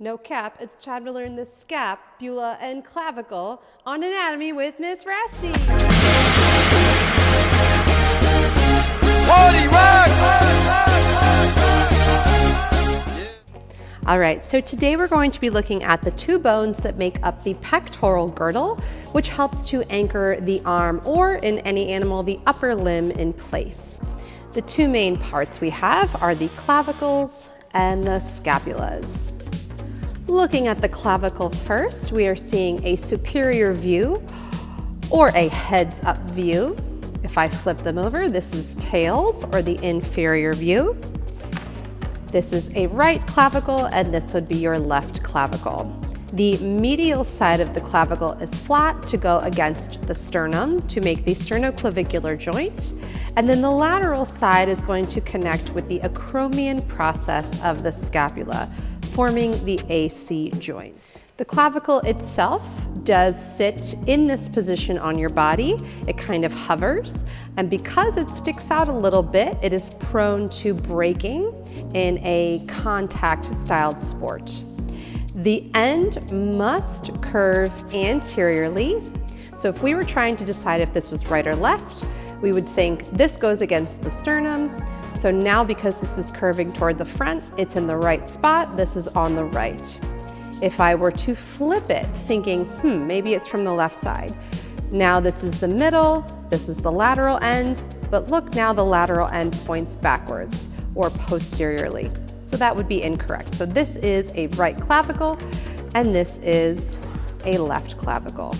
No cap, it's time to learn the scapula and clavicle on anatomy with Miss Rusty. Party rock! All right, so today we're going to be looking at the two bones that make up the pectoral girdle, which helps to anchor the arm or, in any animal, the upper limb in place. The two main parts we have are the clavicles and the scapulas. Looking at the clavicle first, we are seeing a superior view or a heads-up view. If I flip them over, this is tails or the inferior view. This is a right clavicle and this would be your left clavicle. The medial side of the clavicle is flat to go against the sternum to make the sternoclavicular joint. And then the lateral side is going to connect with the acromion process of the scapula, forming the AC joint. The clavicle itself does sit in this position on your body. It kind of hovers, and because it sticks out a little bit, it is prone to breaking in a contact-styled sport. The end must curve anteriorly. So if we were trying to decide if this was right or left, we would think this goes against the sternum. So now because this is curving toward the front, it's in the right spot, this is on the right. If I were to flip it, thinking, maybe it's from the left side. Now this is the middle, this is the lateral end, but look, now the lateral end points backwards or posteriorly. So that would be incorrect. So this is a right clavicle and this is a left clavicle.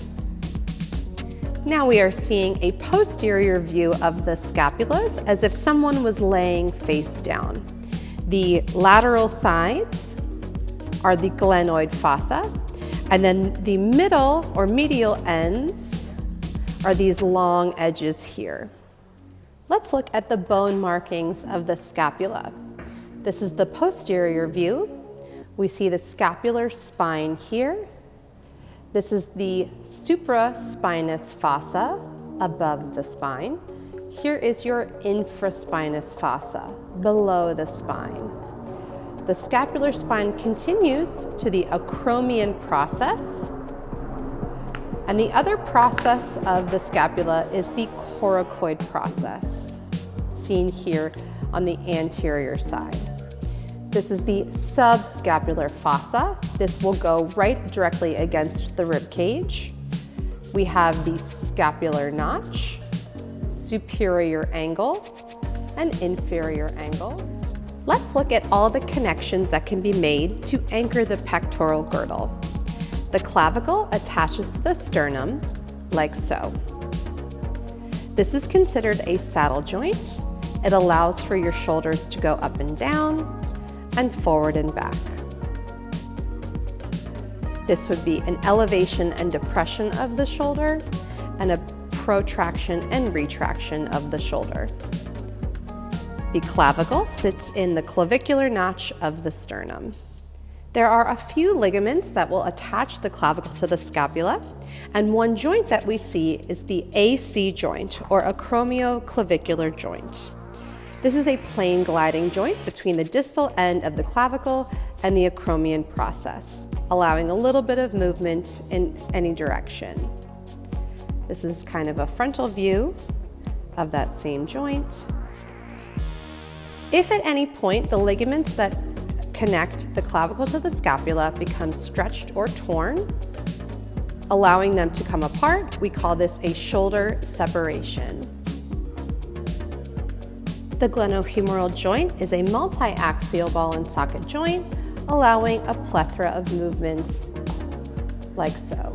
Now we are seeing a posterior view of the scapulas as if someone was laying face down. The lateral sides are the glenoid fossa, and then the middle or medial ends are these long edges here. Let's look at the bone markings of the scapula. This is the posterior view. We see the scapular spine here. This is the supraspinous fossa above the spine. Here is your infraspinous fossa below the spine. The scapular spine continues to the acromion process. And the other process of the scapula is the coracoid process, seen here on the anterior side. This is the subscapular fossa. This will go right directly against the rib cage. We have the scapular notch, superior angle, and inferior angle. Let's look at all the connections that can be made to anchor the pectoral girdle. The clavicle attaches to the sternum, like so. This is considered a saddle joint. It allows for your shoulders to go up and down, and forward and back. This would be an elevation and depression of the shoulder and a protraction and retraction of the shoulder. The clavicle sits in the clavicular notch of the sternum. There are a few ligaments that will attach the clavicle to the scapula, and one joint that we see is the AC joint or Acromioclavicular joint. This is a plane gliding joint between the distal end of the clavicle and the acromion process, allowing a little bit of movement in any direction. This is kind of a frontal view of that same joint. If at any point the ligaments that connect the clavicle to the scapula become stretched or torn, allowing them to come apart, we call this a shoulder separation. The Glenohumoral joint is a multi-axial ball and socket joint, allowing a plethora of movements like so.